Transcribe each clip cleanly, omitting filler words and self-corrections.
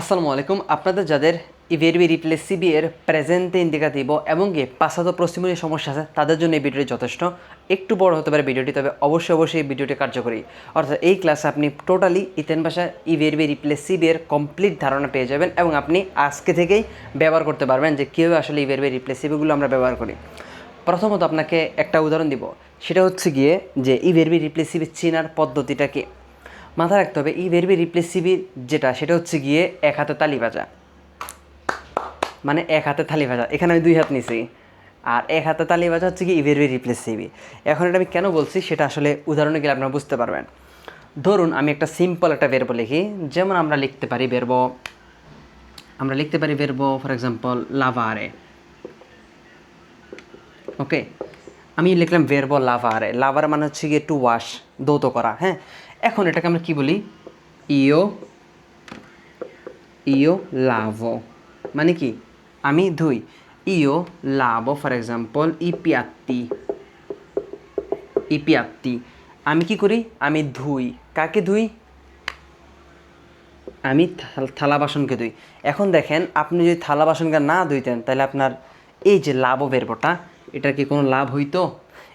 আসসালামু আলাইকুম। আপনাদের যাদের ইভেরবি রিপ্লেসিবি এর প্রেজেন্টে ইন্ডিকাটিভ এবং পাসাতো প্রসিমনি সমস্যা আছে তাদের জন্য এই ভিডিওটি যথেষ্ট। একটু বড় হতে পারে ভিডিওটি, তবে অবশ্যই এই ভিডিওটি কার্যকরী। অর্থাৎ এই ক্লাসে আপনি টোটালি ইতালিয়ান ভাষায় ইভেরবি রিপ্লেসিবি এর কমপ্লিট ধারণা পেয়ে যাবেন এবং আপনি আজকে থেকেই ব্যবহার করতে পারবেন যে কীভাবে আসলে ইভেরবি রিপ্লেসিবিগুলো আমরা ব্যবহার করি। প্রথমত আপনাকে একটা উদাহরণ দিব, সেটা হচ্ছে গিয়ে যে ইভেরবি রিপ্লেসিবি চেনার পদ্ধতিটা কি। মাথায় রাখতে হবে ইভেরবি রিপ্লেসিবি যেটা, সেটা হচ্ছে গিয়ে এক হাতে তালি ভাজা, মানে এক হাতে তালি ভাজা। এখানে আমি দুই হাত নিছি, আর এক হাতে তালি ভাজা হচ্ছে কি ইভেরবি রিপ্লেসিবি। এখন এটা আমি কেন বলছি সেটা আসলে উদাহরণে গেলে আপনারা বুঝতে পারবেন। ধরুন আমি একটা সিম্পল একটা বেরবো লিখি, যেমন আমরা লিখতে পারি বেরবো ফর এক্সাম্পল লাভারে। ওকে, আমি লিখলাম বেরবো লাভারে। লাভারে মানে হচ্ছে গিয়ে টু ওয়াশ, ধৌত করা। হ্যাঁ, এখন এটাকে আমরা কি বলি, ইও লাভো, মানে কি আমি ধুই। ইও লাভো ফর এক্সাম্পল ইপিয়াত্তি, আমি কি করি, আমি ধুই। কাকে ধুই, আমি থালা বাসনকে ধুই। এখন দেখেন আপনি যদি থালা বাসনকে না ধুইতেন তাহলে আপনার এই যে লাভো বেরবোটা, এটার কি কোনো লাভ হইতো?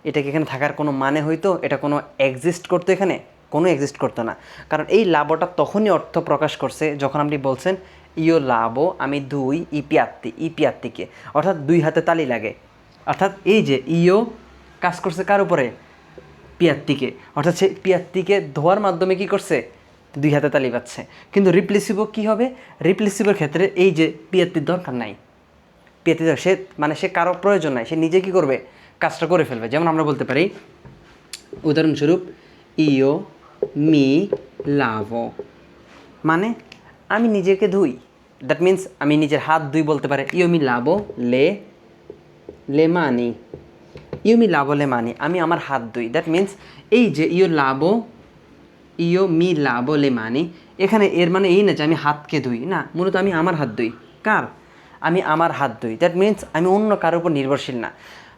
এটা কি এখানে থাকার কোনো মানে হইতো? এটা কোনো এক্সিস্ট করতো? এখানে কোনো এক্সিস্ট করতো না। কারণ এই লাভটা তখনই অর্থ প্রকাশ করছে যখন আপনি বলছেন ইও লাভো, আমি দুই ইপিয়াত্তিকে, অর্থাৎ দুই হাতে তালি লাগে। অর্থাৎ এই যে ইও কাজ করছে কার উপরে, পিয়াত্তিকে, অর্থাৎ সে পিয়াত্তিকে ধোয়ার মাধ্যমে কি করছে, দুই হাতে তালি বাজছে। কিন্তু রিপ্লেসিবো কী হবে, রিপ্লেসিবোর ক্ষেত্রে এই যে পিয়াত্তির দরকার নাই, পিয়াত্তি সে মানে সে কারো প্রয়োজন নাই, সে নিজে কী করবে, কাজটা করে ফেলবে। যেমন আমরা বলতে পারি উদাহরণস্বরূপ ইও মি লাভো, মানে আমি নিজেকে ধুই। দ্যাট মিন্স আমি নিজের হাত ধুই বলতে পারে ইও মি লাভো লে মানি, আমি আমার হাত ধুই। দ্যাট মিন্স এই যে ইও মি লাভো লে মানি, এখানে এর মানে এই না যে আমি হাতকে ধুই, না, মূলত আমি আমার হাত ধুই। কার, আমি আমার হাত ধুই। দ্যাট মিন্স আমি অন্য কারোর উপর নির্ভরশীল না।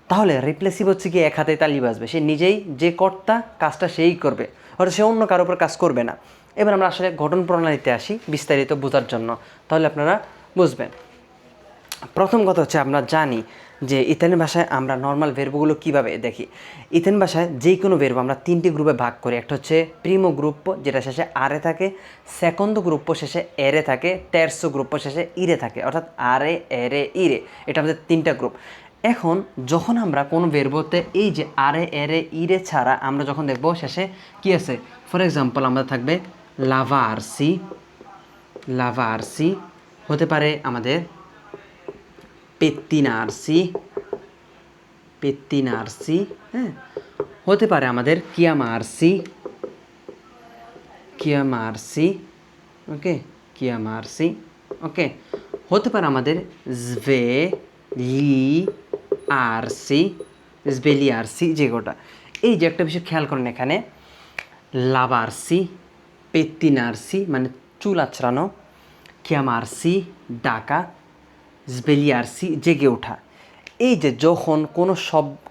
তাহলে রিপ্লেসিভ হচ্ছে কি এক হাতে তালি বাজবে, সে নিজেই যে কর্তা, কাজটা সেই করবে, অর্থাৎ সে অন্য কারোর উপর কাজ করবে না। এবার আমরা আসলে গঠন প্রণালীতে আসি বিস্তারিত বোঝার জন্য, তাহলে আপনারা বুঝবেন। প্রথম কথা হচ্ছে আমরা জানি যে ইতালিয়ান ভাষায় আমরা নর্মাল ভেরবগুলো কীভাবে দেখি। ইতালিয়ান ভাষায় যে কোনো ভেরব আমরা তিনটি গ্রুপে ভাগ করি। একটা হচ্ছে প্রিমো গ্রুপ্পো, যেটা শেষে আরে থাকে, সেকন্ডো গ্রুপ্পো শেষে এরে থাকে, তেরসো গ্রুপ্পো শেষে ইরে থাকে, অর্থাৎ আরে এরে ইরে, এটা আমাদের তিনটা গ্রুপ। এখন যখন আমরা কোনো ভেরবতে এই যে আরে এরে ইরে ছাড়া আমরা যখন দেখব শেষে কি আছে, ফর এক্সাম্পল আমরা থাকবে লাভারসি, হতে পারে আমাদের পেত্তিনার্সি, হ্যাঁ, হতে পারে আমাদের কিয়ামার্সি, ওকে, ওকে, হতে পারে আমাদের জভেলিয়ার্সি, যে গোটা। এই যে একটা বিষয় খেয়াল করেন, এখানে লাভার্সি, পেত্তিনার্সি মানে চুল আঁচড়ানো, কিয়ামার্সি ডাকা, জভেলিয়ার্সি জেগে ওঠা। এই যে যখন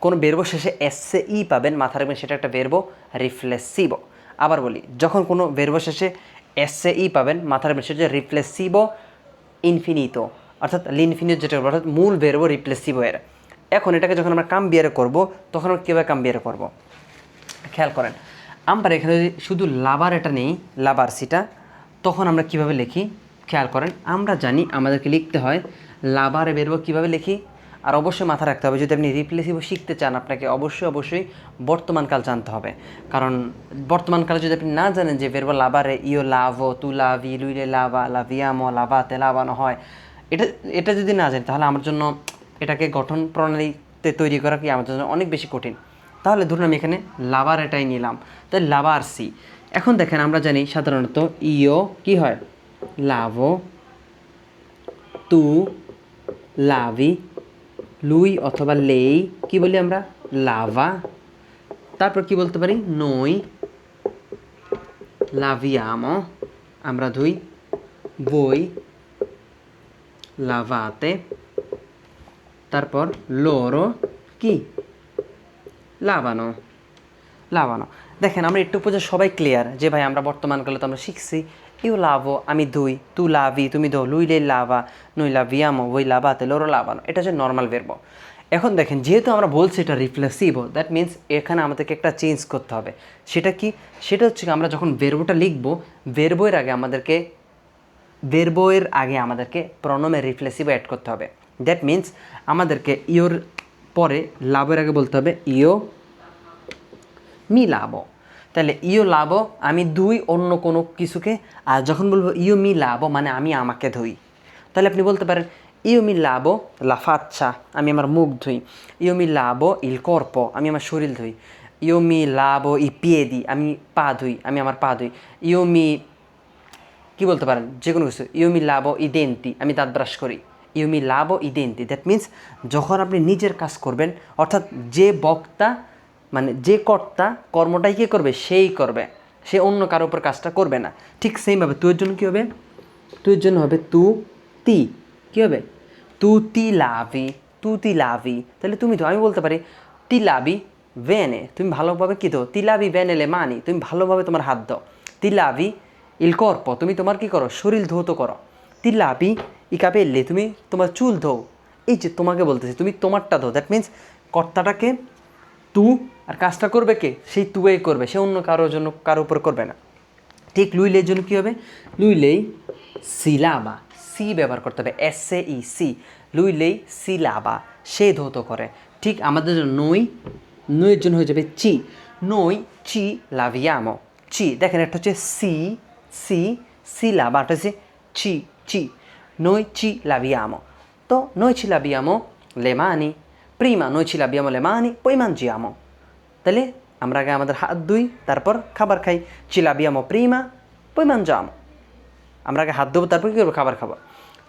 কোনো বেরবো শেষে এসে ই পাবেন, মাথায় রাখবেন সেটা একটা বেরবো রিফ্লেসিবো। আবার বলি, যখন কোনো বেরবো শেষে এসে ই পাবেন, মাথায় রাখবেন সেটা রিফ্লেসিবো ইনফিনিতো, অর্থাৎ লিনফিনিটো, যেটা অর্থাৎ মূল বেরবো রিপ্লেসিবো এর। এখন এটাকে যখন আমরা কাম্বিয়ারে করব, তখন আমরা কীভাবে কাম্বিয়ারে করব খেয়াল করেন। আমরা এখানে যদি শুধু লাভার এটা নেই, লাভারসিটা, তখন আমরা কিভাবে লিখি খেয়াল করেন। আমরা জানি আমাদেরকে লিখতে হয় লাভারে বেরবো কীভাবে লিখি। আর অবশ্যই মাথায় রাখতে হবে, যদি আপনি রিপ্লেসিভ শিখতে চান আপনাকে অবশ্যই বর্তমানকাল জানতে হবে। কারণ বর্তমানকালে যদি আপনি না জানেন যে বেরবো লাভারে ইও লাভো, তু লাভি, লুইলে লাভা, লাভিয়ামো, লাভাতে লাভানো হয়, এটা যদি না জানি তাহলে আমার জন্য এটাকে গঠন প্রণালীতে তৈরি করা কি আমার জন্য অনেক বেশি কঠিন। তাহলে ধরুন আমি এখানে লাভার এটাই নিলাম, তাই লাভারসি। এখন দেখেন আমরা জানি সাধারণত ইও কি হয়, লাভো, তু লাভি, লুই অথবা লেই কি বলি আমরা, লাভা। তারপর কি বলতে পারি, নই লাভিয়ামো, আমরা ধুই, বই লাভাতে, তারপর লোরো কি, লাভানো। দেখেন আমরা একটু পর্যন্ত সবাই ক্লিয়ার যে ভাই আমরা বর্তমানকালে তো আমরা শিখছি io lavo আমি ধুই, tu lavi তুমি ধো, lui lei lava, noi laviamo, voi lavate, loro lavano। এটা হচ্ছে নর্মাল ভার্ব। এখন দেখেন যেহেতু আমরা বলছি এটা রিফ্লেক্সিভো, দ্যাট মিন্স এখানে আমাদেরকে একটা চেঞ্জ করতে হবে। সেটা কি? সেটা হচ্ছে আমরা যখন ভার্বটা লিখব, ভার্বয়ের আগে আমাদেরকে প্রনোমের রিফ্লেক্সিভো অ্যাড করতে হবে। দ্যাট মিন্স আমাদেরকে ইওর পরে লাভের আগে বলতে হবে ইও মি লাভ। তাহলে ইও লাভ আমি ধুই অন্য কোনো কিছুকে, আর যখন বলবো ইও মি লাভ মানে আমি আমাকে ধুই। তাহলে আপনি বলতে পারেন ইও মি লাভ লা ফাচ্চা, আমি আমার মুখ ধুই। ইও মি লাভ ইল কর্পো, আমি আমার শরীর ধুই। ইও মি লাভ ই পিয়েদি, আমি পা ধুই, আমি আমার পা ধুই। ইও মি কী বলতে পারেন যে কোনো কিছু, ইও মি লাভ ই দেন্তি, আমি দাঁত ব্রাশ করি। ইও মি লাভ ই দেন্তি, দ্যাট মিন্স যখন আপনি নিজের কাজ করবেন, অর্থাৎ যে বক্তা মানে যে কর্তা কর্মটাই কে করবে, সেই করবে, সে অন্য কারোর উপর কাজটা করবে না। ঠিক সেইভাবে তুইয়ের জন্য কী হবে? তুইয়ের জন্য হবে তু তি, কী হবে? তু তি লাভি, তু তি লাভি, তাহলে তুমি তো আমি বলতে পারি তি লাভি ভেনে, তুমি ভালোভাবে কী দো, তি লাভি ভেনেলে মানি, তুমি ভালোভাবে তোমার হাত দাও। তি লাভি ইল কর্প, তুমি তোমার কী করো, শরীর ধৌত করো। তি লাভি ই কাপেল্লি, তুমি তোমার চুল ধো। এই যে তোমাকে বলতেছি তুমি তোমারটা ধো, দ্যাট মিন্স কর্তাটাকে তু, আর কাজটা করবে কে, সেই তুই করবে, সে অন্য কারোর জন্য কারোর উপর করবে না। ঠিক লুইলের জন্য কী হবে? লুইলেই সিলাবা, সি ব্যবহার করতে হবে, SAE সি, লুইলেই সিলাবা, সে ধৌত করে। ঠিক আমাদের জন্য নইয়ের জন্য হয়ে যাবে চি, নই চি লাভিয়ামো, চি। দেখেন একটা হচ্ছে সি সিলাবা, একটা হচ্ছে চি, নই চি লাভিয়ামো। তো নই ci laviamo le mani, prima noi ci laviamo le mani poi mangiamo। তাহলে আমরা আগে আমাদের হাত ধুই, তারপর খাবার খাই। ci laviamo prima poi mangiamo, আমরা আগে হাত ধোবো তারপর কী করবো, খাবার খাবো।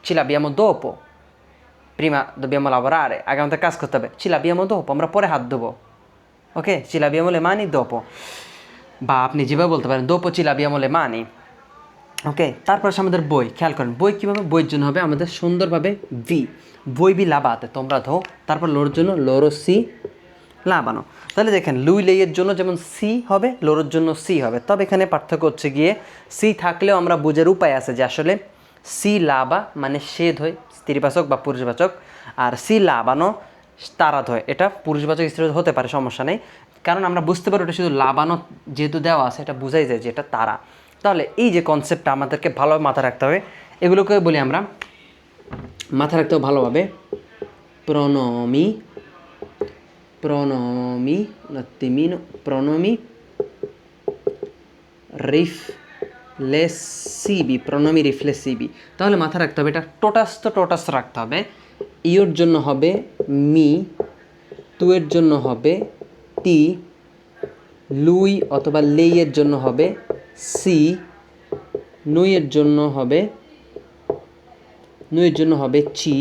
ci laviamo dopo, prima dobbiamo lavorare, আগে আমাদের কাজ করতে হবে। ci laviamo dopo, আমরা পরে হাত ধোবো। ওকে, ci laviamo le mani dopo, বা আপনি যেভাবে বলতে পারেন dopo ci laviamo le mani। ওকে, তারপর আছে আমাদের বই। খেয়াল করেন বই কীভাবে, বইয়ের জন্য হবে আমাদের সুন্দরভাবে ভি, বই বি লাবাতে, তোমরা ধো। তারপর লোর জন্য লোরো সি লাবানো। তাহলে দেখেন লুই লেইয়ের জন্য যেমন সি হবে, লোরোর জন্য সি হবে। তবে এখানে পার্থক্য হচ্ছে গিয়ে সি থাকলেও আমরা বুঝার উপায় আছে যে আসলে সি লাবা মানে সে ধোয়, স্ত্রীবাচক বা পুরুষবাচক, আর সি লাবানো তারা ধোয়, এটা পুরুষবাচক স্ত্রী হতে পারে, সমস্যা নেই। কারণ আমরা বুঝতে পারি ওটা শুধু লাবানো যেহেতু দেওয়া আছে, এটা বোঝাই যায় যে এটা তারা। তাহলে এই যে কনসেপ্টটা আমাদেরকে ভালোভাবে মাথায় রাখতে হবে, এগুলোকে বলি আমরা মাথায় রাখতে হবে ভালোভাবে। প্রণমি রিফ্লেক্সিভি, তাহলে মাথায় রাখতে হবে এটা টোটাস রাখতে হবে। ইওর জন্য হবে মি, তুয়ের জন্য হবে তি, লুই অথবা লেইয়ের জন্য হবে সি, নুইয়ের জন্য হবে চি,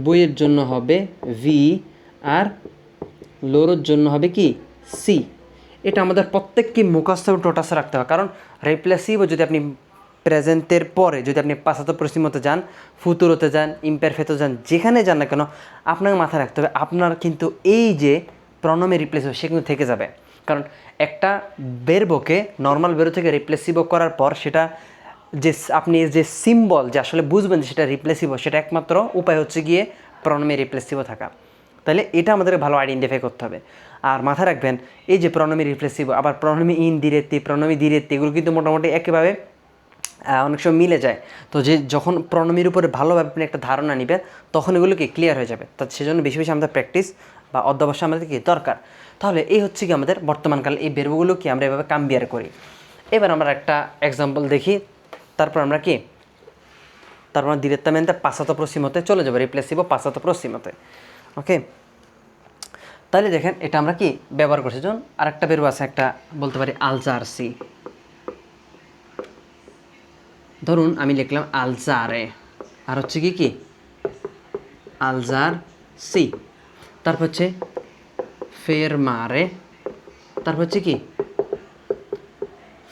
বইয়ের জন্য হবে ভি, আর লোরোর জন্য হবে কি সি। এটা আমাদের প্রত্যেককে মুখস্থ টোটাস রাখতে হবে, কারণ রিপ্লেসিভও যদি আপনি প্রেজেন্টের পরে যদি আপনি পাসাতো পরিস্থিতিতে যান, ফুতুরোতে যান, ইমপারফেক্টে যান, যেখানে যান না কেন আপনাকে মাথায় রাখতে হবে আপনার কিন্তু এই যে প্রণমে রিপ্লেসিভ সে কিন্তু থেকে যাবে। কারণ একটা বেরবোকে নর্মাল বেরো থেকে রিপ্লেসিভও করার পর সেটা যে আপনি যে সিম্বল যে আসলে বুঝবেন যে সেটা রিপ্লেসিভ, সেটা একমাত্র উপায় হচ্ছে গিয়ে প্রণমে রিপ্লেসিভও থাকা। তাহলে এটা আমাদের ভালো আইডেন্টিফাই করতে হবে। আর মাথায় রাখবেন এই যে প্রণমী রিফ্লেক্সিভ, আবার প্রণমী ইন দিরেত্তি, প্রণমী দিরেত্তি, এগুলো কিন্তু মোটামুটি একেবারে অনেক সময় মিলে যায়। তো যে যখন প্রণমীর উপরে ভালোভাবে আপনি একটা ধারণা নেবেন তখন এগুলোকে ক্লিয়ার হয়ে যাবে। তো সেজন্য বেশি বেশি আমাদের প্র্যাকটিস বা অধ্যবসায় আমাদের কি দরকার। তাহলে এই হচ্ছে কি আমাদের বর্তমানকালে এই বেরবগুলো কি আমরা এভাবে কাম্বিয়ার করি। এবার আমরা একটা এক্সাম্পল দেখি, তারপর আমরা ডিরেক্টamente passato prossimoতে চলে যাবো, রিপ্লেসিভো passato prossimoতে। ওকে, তাহলে দেখেন এটা আমরা কি ব্যবহার করছি। যখন আরেকটা বেরো আছে, একটা বলতে পারি আলজারসি। ধরুন আমি লিখলাম আলজারে, আর হচ্ছে কি আলজারসি, তারপর হচ্ছে ফেরমারে, তারপর হচ্ছে কি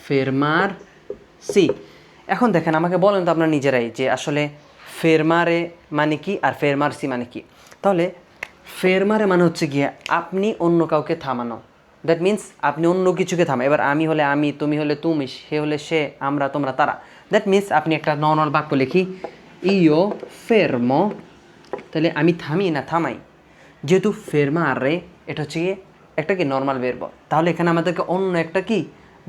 ফেরমারসি। এখন দেখেন আমাকে বলেন তো আপনারা নিজেরাই যে আসলে ফেরমারে মানে কি আর ফেরমারসি মানে কি। তাহলে ফেরমারে মানে হচ্ছে গিয়ে আপনি অন্য কাউকে থামানো, দ্যাট মিন্স আপনি অন্য কিছুকে থামান। এবার আমি হলে আমি, তুমি হলে তুমি, সে হলে সে, আমরা তোমরা তারা। দ্যাট মিন্স আপনি একটা নর্মাল বাক্য লিখি, ইও ফেরমো, তাহলে আমি থামি না থামাই। যেহেতু ফেরমারে এটা হচ্ছে গিয়ে একটা কি নর্মাল বেরব, তাহলে এখানে আমাদেরকে অন্য একটা কি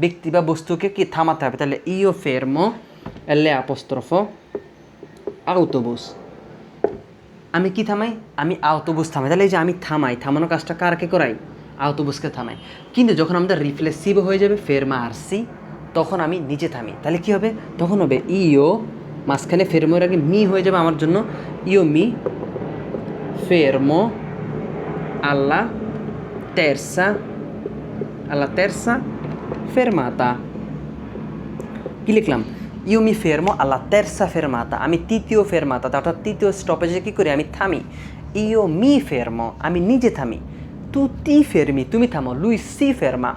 ব্যক্তি বা বস্তুকে কি থামাতে হবে। তাহলে ইও ফেরমো এলে অ্যাপোস্ট্রোফো আউটোবুস, আমি কি থামাই, আমি আউটোবুস থামাই। তাহলে এই যে আমি থামাই, থামানোর কাজটা কারকে করাই, আউটোবুসকে থামাই। কিন্তু যখন আমাদের রিফ্লেক্সিভ হয়ে যাবে ফেরমারসি, তখন আমি নিজে থামি। তাহলে কি হবে, তখন হবে ইও, মাঝখানে ফেরমোর আগে মি হয়ে যাবে আমার জন্য, ইও মি ফেরমো alla terza fermata। কি লিখলাম, ইউ মি ফেরমো আল্লা তেরসা ফেরমাতা, আমি তৃতীয় ফেরমাতা অর্থাৎ তৃতীয় স্টপেজে কী করি, আমি থামি। ইও মি ফেরমো, আমি নিজে থামি। তু তি ফেরমি, তুমি থামো। লুই সি ফেরমা,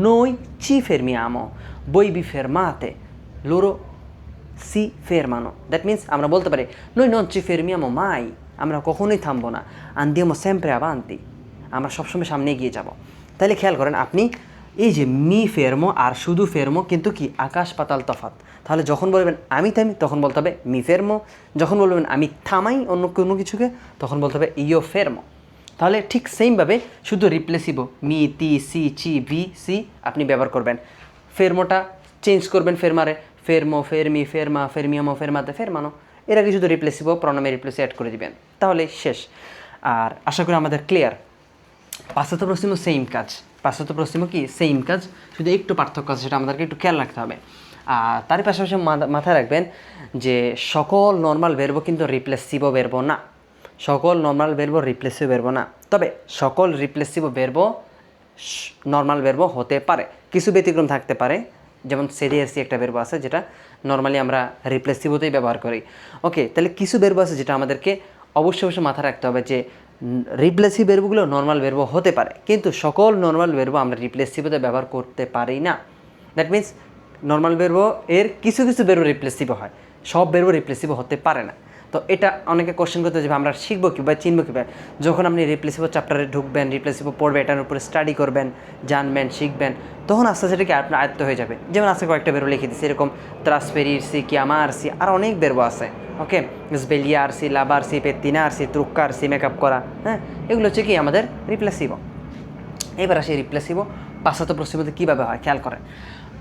noi ci fermiamo, voi vi fermate, loro si fermano। That means আমরা বলতে পারি noi non ci fermiamo mai, আমরা কখনোই থামবো না। andiamo sempre avanti, আমরা সবসময় সামনে এগিয়ে যাব। তাহলে খেয়াল করেন আপনি, এই যে মি ফেরমো আর শুধু ফেরমো কিন্তু কি আকাশ পাতাল তফাৎ। তাহলে যখন বলবেন আমি থামি তখন বলতে হবে মি ফেরমো, যখন বলবেন আমি থামাই অন্য কোনো কিছুকে তখন বলতে হবে ইও ফেরমো। তাহলে ঠিক সেমভাবে শুধু রিপ্লেসিবো মি, তি, সি, চি, ভি, সি আপনি ব্যবহার করবেন। ফেরমোটা চেঞ্জ করবেন ফেরমারে, ফেরমো, ফেরমি, ফেরমা, ফেরমিয়ামো, ফেরমাতে, ফেরমানো, এর আগে শুধু রিপ্লেসিবো প্রণামে রিপ্লেসি অ্যাড করে দিবেন, তাহলে শেষ। আর আশা করি আমাদের ক্লিয়ার। পাশ্চাত্য পশ্চিমও সেম কাজ, পাশ্চাত্য পশ্চিমও কি সেম কাজ, শুধু একটু পার্থক্য আছে, সেটা আমাদেরকে একটু খেয়াল রাখতে হবে। আর তারই পাশাপাশি মাথায় রাখবেন যে সকল নর্মাল বেরবো কিন্তু রিপ্লেসিভও বেরবো না, সকল নর্মাল বেরবো রিপ্লেসিভ বেরবো না। তবে সকল রিপ্লেসিভ বেরবো নর্মাল বেরবো হতে পারে, কিছু ব্যতিক্রম থাকতে পারে। যেমন সেরিয়াসি একটা বেরবো আছে যেটা নর্মালি আমরা রিপ্লেসিভতেই ব্যবহার করি। ওকে, তাহলে কিছু বেরবো আছে যেটা আমাদেরকে অবশ্যই অবশ্যই মাথায় রাখতে হবে যে রিপ্লেসিভ বেরবগুলো নর্মাল বেরবো হতে পারে, কিন্তু সকল নর্মাল বেরবো আমরা রিপ্লেসিভতে ব্যবহার করতে পারি না। দ্যাট মিন্স নর্মাল বেরবো এর কিছু কিছু বেরবো রিপ্লেসিভ হয়, সব বেরবো রিপ্লেসিভ হতে পারে না। তো এটা অনেকে কোশ্চেন করতে যে আমরা শিখবো কীভাবে, চিনবো কীভাবে। যখন আপনি রিপ্লেসিভ চ্যাপ্টারে ঢুকবেন, রিপ্লেসিভ পড়বে, এটার উপরে স্টাডি করবেন, জানবেন, শিখবেন, তখন আস্তে আস্তে কি আপনার আয়ত্ত হয়ে যাবে। যেমন আজকে কয়েকটা বেরবো লিখে দিচ্ছি, এরকম ট্রাসফেরিরসি, চিয়ামারসি, আর অনেক বেরবো আছে। ওকে, সবেলিয়ারসি, লাভারসি, পেত্তিনারসি, ট্রুক্কারসি, মেকআপ করা, হ্যাঁ, এগুলো হচ্ছে কি আমাদের রিপ্লেসিভ। এবার আসি রিপ্লেসিভ পাশ্চাত্য পশ্চিমতে কীভাবে হয় খেয়াল করেন।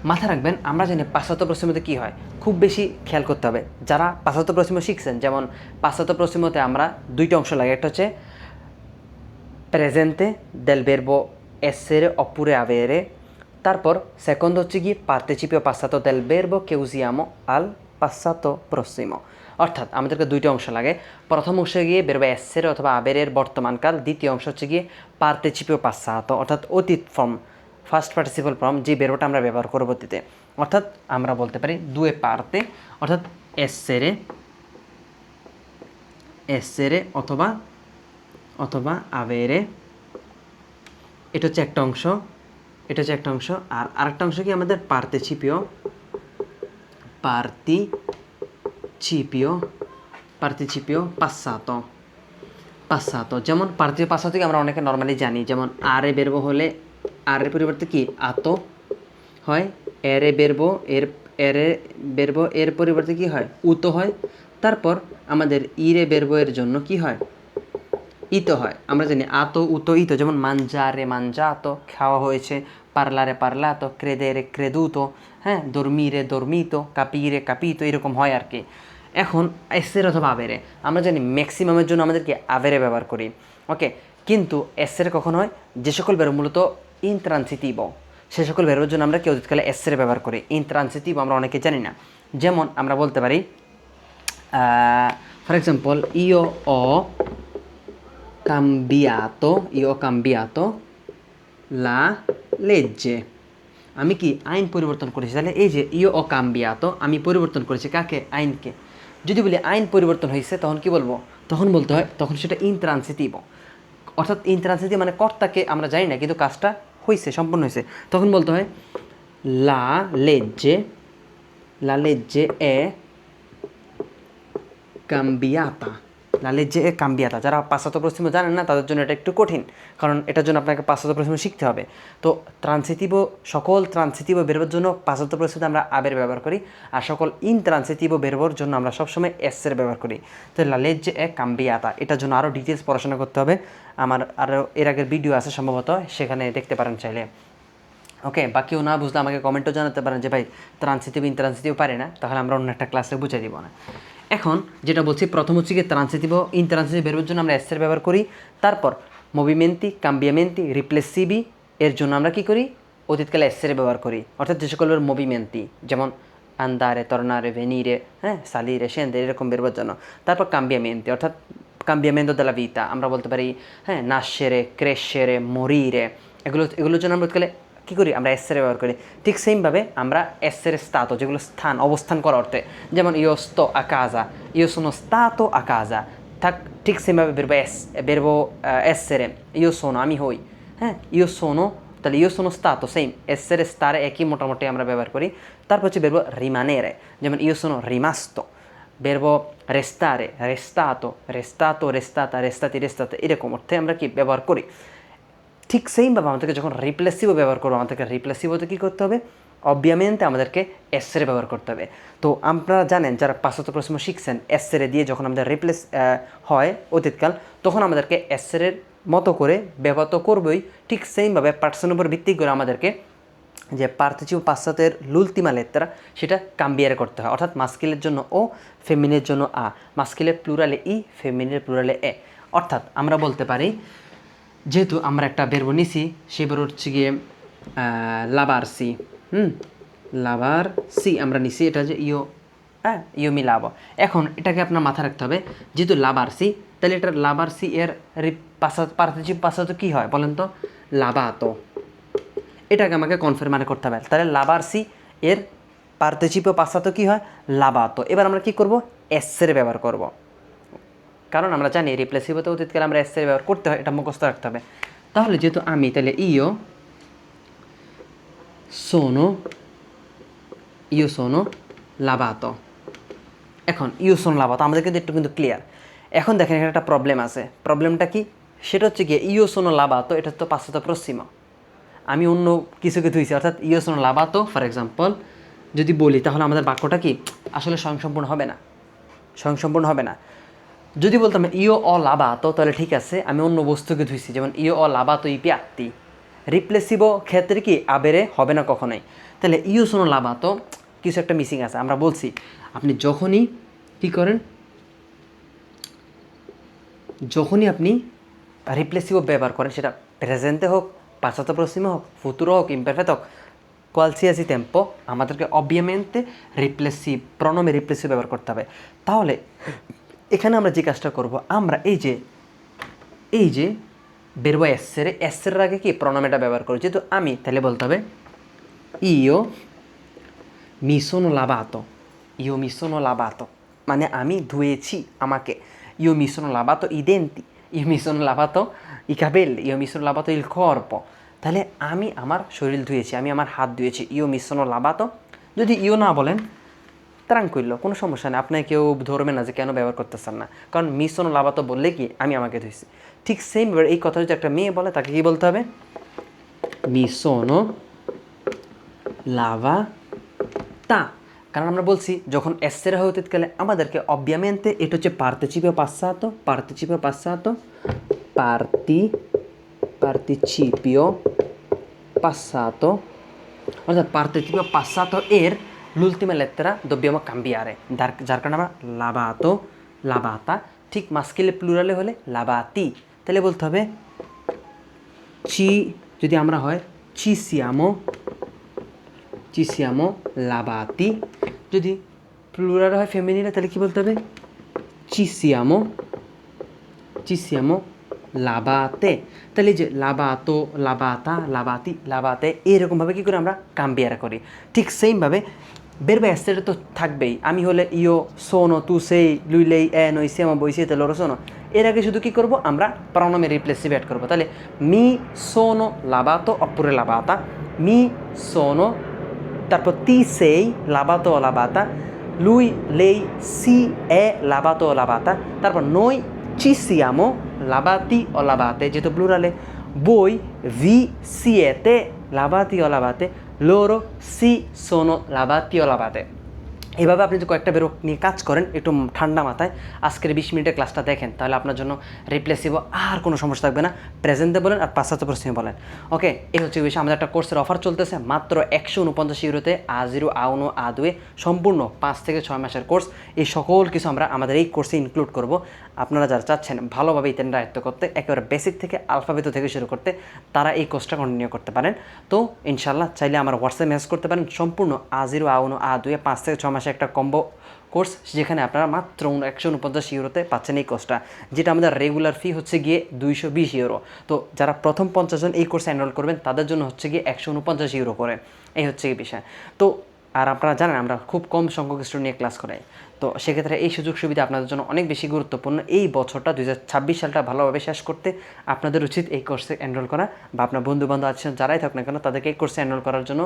মাথায় রাখবেন আমরা জানি পাশ্চাত্য পশ্চিমতে কী হয়, খুব বেশি খেয়াল করতে হবে। যারা পাশ্চাত্য পশ্চিম শিখছেন, যেমন পাশ্চাত্য পশ্চিমতে আমরা দুইটা অংশ লাগে, একটা হচ্ছে প্রেজেন্তে দেল verbo essere oppure avere, তারপর সেকেন্ড হচ্ছে কি পার্টিসিপিও passato del verbo che usiamo al passato prossimo। অর্থাৎ আমাদেরকে দুইটা অংশ লাগে। প্রথম অংশে গিয়ে verbo essere অথবা avere এর বর্তমানকাল, দ্বিতীয় অংশ হচ্ছে গিয়ে পার্টিসিপিও passato অর্থাৎ অতীত ফর্ম, ফার্স্ট পার্টিসিপাল ফর্ম, যে verboটা আমরা ব্যবহার করব অতীতে। অর্থাৎ আমরা বলতে পারি দুয়ে পার্তে, অর্থাৎ essere অথবা avere, এটা হচ্ছে একটা অংশ, এটা হচ্ছে একটা অংশ। আর আরেকটা অংশ কি আমাদের পার্টিসিপিও passato। যেমন পার্টিসিপিও passato কি আমরা অনেকে নর্মালি জানি, যেমন আরে বেরবো হলে আর এর পরিবর্তে কি আতো হয়, এরে বেরবো এর পরিবর্তে কি হয় উতো হয়, তারপর আমাদের ইরে বেরবো এর জন্য কি হয় ইতো হয়। আমরা জানি আতো, উতো, ইতো। যেমন মানজারে মানজাতো, খাওয়া হয়েছে, পারলারে পারলাতো, ক্রেদেরে ক্রেদুতো, হ্যাঁ, দর্মিরে দর্মিতো, কাপিরে কাপিতো, এরকম হয় আর কি। এখন এসের অথবা আবেরে, আমরা জানি ম্যাক্সিমামের জন্য আমাদেরকে আবেরে ব্যবহার করি। ওকে, কিন্তু এসের কখন হয়, যে সকল বেরো মূলত ইনট্রান্সিটিভো, সে সকল বেরোর জন্য আমরা কি অতীতকালে এসের ব্যবহার করি। ইনট্রান্সিটিভ আমরা অনেকে জানি না। যেমন আমরা বলতে পারি ফর এক্সাম্পল ইও cambiato la legge, আমি কি আইন পরিবর্তন করেছি। তাহলে এই যে ও cambiato, আমি পরিবর্তন করেছি কাকে, আইনকে। যদি বলি আইন পরিবর্তন হয়েছে তখন কি বলবো, তখন বলতে হয় তখন সেটা ইনট্রান্সিটিভ, অর্থাৎ ইনট্রান্সিটিভ মানে কর্তাকে আমরা জানি না কিন্তু কাজটা হয়েছে, সম্পূর্ণ হয়েছে, তখন বলতে হয় la legge è cambiata। la legge è cambiata যারা passato prossimo জানেন না তাদের জন্য এটা একটু কঠিন কারণ এটার জন্য আপনাকে passato prossimo শিখতে হবে তো ট্রান্সিটিভো সকল ট্রান্সিটিভো বেরোর জন্য passato prossimo আমরা আবের ব্যবহার করি আর সকল ইনট্রান্সিটিভো বেরোর জন্য আমরা সবসময় এস এর ব্যবহার করি তো la legge è cambiata এটার জন্য আরও ডিটেলস পড়াশোনা করতে হবে আমার আরও এর আগের ভিডিও আছে সম্ভবত সেখানে দেখতে পারেন চাইলে ওকে বা কেউ না বুঝলে আমাকে কমেন্টও জানাতে পারেন যে ভাই ট্রান্সিটিভ ইনট্রান্সিটিভ পারে না তাহলে আমরা অন্য একটা ক্লাসে বুঝিয়ে দিব না এখন যেটা বলছি প্রথম হচ্ছে কি ট্রান্সিটিভ ইনট্রান্সিটিভ বেরোর জন্য আমরা এস এর ব্যবহার করি তারপর মুভিমেন্টি কাম্বিয়ামেন্টি রিপ্লেসিভি এর জন্য আমরা কি করি অতীতকালে এস এর ব্যবহার করি অর্থাৎ যে সকল মুভিমেন্টি যেমন আন্দারে তর্নারে ভেনিরে হ্যাঁ সালিরে সেন্দারে এরকম বেরোবার জন্য তারপর কাম্বিয়ামেন্টি অর্থাৎ cambiamento della vita আমরা বলতে পারি হ্যাঁ nascere crescere morire এগুলোর জন্য আমরা বলতে কী করি আমরা এস এর ব্যবহার করি ঠিক সেমভাবে আমরা এস এর স্তাতো যেগুলো স্থান অবস্থান করার অর্থে যেমন io sto a casa io sono stato a casa ঠিক সেমভাবে বেরবো essere io sono আমি হই হ্যাঁ io sono তাহলে io sono stato same essere stare একই মোটামুটি আমরা ব্যবহার করি তারপর হচ্ছে বেরবো rimanere যেমন io sono rimasto verbo restare restato restato restata restati restate এরকম অর্থে আমরা কি ব্যবহার করি ঠিক সেইমভাবে আমাদেরকে যখন রিপ্লেসিভও ব্যবহার করবো আমাদেরকে রিপ্লেসিভতে কী করতে হবে অবভিয়ামেন্টে আমাদেরকে এসেরে ব্যবহার করতে হবে তো আপনারা জানেন যারা passato prossimo শিখছেন এসেরে দিয়ে যখন আমাদের রিপ্লেস হয় অতীতকাল তখন আমাদেরকে এসেরের মতো করে ব্যবহার তো করবই ঠিক সেইমভাবে পার্সনের উপর ভিত্তি করে আমাদেরকে যে পার্টিসিপো পাশ্চাতের l'ultima lettera সেটা কাম্বিয়ারে করতে হয় অর্থাৎ মাস্কিলের জন্য ও ফেমিনের জন্য আ মাস্কিলের প্লুরালে ই ফেমিনের প্লুরালে এ অর্থাৎ আমরা বলতে পারি যেহেতু আমরা একটা বেরবো নিছি সে বের হচ্ছে গিয়ে লাভারসি লাভারসি আমরা নিছি এটা যে ইও মিলাবো এখন এটাকে আপনার মাথায় রাখতে হবে যেহেতু লাভারসি তাহলে এটা লাভারসি এর পার্টিসিপো পাশ্চাতে কী হয় বলেন তো লাভাতো এটাকে আমাকে কনফার্ম করতে হবে তাহলে লাভারসি এর পার্টিসিপো পাশ্চাতে কী হয় লাভাতো এবার আমরা কী করব এসের ব্যবহার করব কারণ আমরা জানি রিপ্লেসিভতে অতীতকালে আমরা এসের ব্যবহার করতে হয় এটা মুখস্থ রাখতে হবে তাহলে যেহেতু আমি তাহলে ইও সোনো লাভাতো এখন ইও সোনো লাভাতো আমাদের কিন্তু একটু কিন্তু ক্লিয়ার এখন দেখেন এখানে একটা প্রবলেম আছে প্রবলেমটা কি সেটা হচ্ছে গিয়ে ইও সোনো লাভাতো এটা তো passato prossimo আমি অন্য কিছুকে ধুইছি অর্থাৎ ইও সোনো লাভাতো ফর এক্সাম্পল যদি বলি তাহলে আমাদের বাক্যটা কি আসলে স্বয়ংসম্পূর্ণ হবে না যদি বলতাম ইও অ লাভাতো তাহলে ঠিক আছে আমি অন্য বস্তুকে ধুইছি যেমন ইও অ লাভাতো ই পিয়াত্তি রিপ্লেসিভো ক্ষেত্রে কি আবেরে হবে না কখনোই তাহলে ইও সোনো লাভাতো কিছু একটা মিসিং আছে আমরা বলছি আপনি যখনই কী করেন যখনই আপনি রিপ্লেসিভো ব্যবহার করেন সেটা প্রেজেন্টে হোক passato prossimo হোক ফুতুরো হোক ইমপারফেক্ট হোক qualsiasi tempo আমাদেরকে অবভিয়ামেন্টে প্রণমে রিপ্লেসিভ ব্যবহার করতে হবে তাহলে এখানে আমরা যে কাজটা করব আমরা এই যে বেরবো এসের আগে কি প্রণমেটা ব্যবহার করব যেহেতু আমি তাহলে বলতে হবে ইও মি সোনো লাভাতো মানে আমি ধুয়েছি আমাকে ইও me সোনো লাভাতো E denti io mi sono lavato i capelli io mi sono lavato il corpo তাহলে আমি আমার শরীর ধুয়েছি আমি আমার হাত ধুয়েছি ইও মি সোনো লাভাতো যদি ইও না বলেন ট্রাঙ্কুইলো কোনো সমস্যা নেই আপনাকে কেউ ধরবে না যে কেন ব্যবহার করতেছেন না কারণ মি সোনো লাভাতো বললে কি আমি আমাকে ধুয়েছি ঠিক সেম এই কথা যদি একটা মেয়ে বলে তাকে কি বলতে হবে মি সোনো লাভাতা কারণ আমরা বলছি যখন এসের হয় অতীতকালে আমাদেরকে অবভিয়ামেন্টে এটা হচ্ছে পার্টিসিপো পাশ্চাতো অর্থাৎ পার্টিসিপো পাশ্চাতো এর l'ultima lettera dobbiamo cambiare যার কারণে আমরা লাভাতো লাভাতা ঠিক মাস্কিলে প্লুরালে হলে লাভাতি তাহলে বলতে হবে যদি আমরা হয় ci siamo lavati যদি প্লুরাল হয় ফেমিনিনে তাহলে কি বলতে হবে ci siamo lavate তাহলে যে লাভাতো লাভাতা লাভাতি লাভাতে এইরকমভাবে কী করে আমরা কাম্বিয়ারা করি ঠিক সেইমভাবে verbo essere তো থাকবেই আমি হলে ইও সোনো তু সেই lui lei noi siamo voi siete loro sono এর আগে শুধু কী করবো আমরা প্রণমে রিপ্লেসিভ অ্যাড করবো তাহলে mi sono lavato oppure lavata mi sono তারপর ti sei lavato o lavata lui lei si è lavato o lavata তারপর noi ci siamo lavati o lavate, যেহেতু প্লুরালে, voi vi siete lavati o lavate, loro si sono lavati o lavate। এভাবে আপনি যদি কয়েকটা বেরো নিয়ে কাজ করেন একটু ঠান্ডা মাথায়, আজকের 20 মিনিটের ক্লাসটা দেখেন, তাহলে আপনার জন্য রিপ্লেসিভ আর কোনো সমস্যা থাকবে না। প্রেজেন্টে বলেন আর পাশ্চাত্য প্রশ্নে বলেন। ওকে, এই হচ্ছে বিষয়। আমাদের একটা কোর্সের অফার চলতেছে মাত্র 149 ইউরোতে, A0 A1 A2 সম্পূর্ণ 5 থেকে 6 মাসের কোর্স। এই সকল কিছু আমরা আমাদের এই কোর্সে ইনক্লুড করব। আপনারা যারা চাচ্ছেন ভালোভাবে ইতালিয়ান আয়ত্ত করতে, একেবারে বেসিক থেকে আলফাবেতো থেকে শুরু করতে, তারা এই কোর্সটা কন্টিনিউ করতে পারেন। তো ইনশাল্লাহ চাইলে আমার হোয়াটসঅ্যাপ মেসেজ করতে পারেন। সম্পূর্ণ A0 A1 A2 5 থেকে 6 মাসে একটা কম্বো কোর্স, যেখানে আপনারা মাত্র 149 ইউরোতে পাচ্ছেন এই কোর্সটা, যেটা আমাদের রেগুলার ফি হচ্ছে গিয়ে 220 ইউরো। তো যারা প্রথম 50 জন এই কোর্সে এনরোল করবেন তাদের জন্য হচ্ছে গিয়ে 149 ইউরো করে। এই হচ্ছে এই বিষয়। তো আর আপনারা জানেন আমরা খুব কম সংখ্যক স্টুডেন্ট নিয়ে ক্লাস করাই। তো সেক্ষেত্রে এই সুযোগ সুবিধা আপনাদের জন্য অনেক বেশি গুরুত্বপূর্ণ। এই বছরটা 2026 সালটা ভালোভাবে শেষ করতে আপনাদের উচিত এই কোর্সে এনরোল করা, বা আপনার বন্ধুবান্ধব আছেন যারাই থাক না কেন তাদেরকে এই কোর্সে এনরোল করার জন্য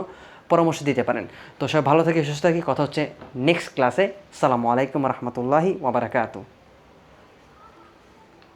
পরামর্শ দিতে পারেন। তো সবাই ভালো থেকে সুস্থ থাকি। কথা হচ্ছে নেক্সট ক্লাসে। আসসালামু আলাইকুম রহমতুল্লাহি ওয়া বারাকাতুহু।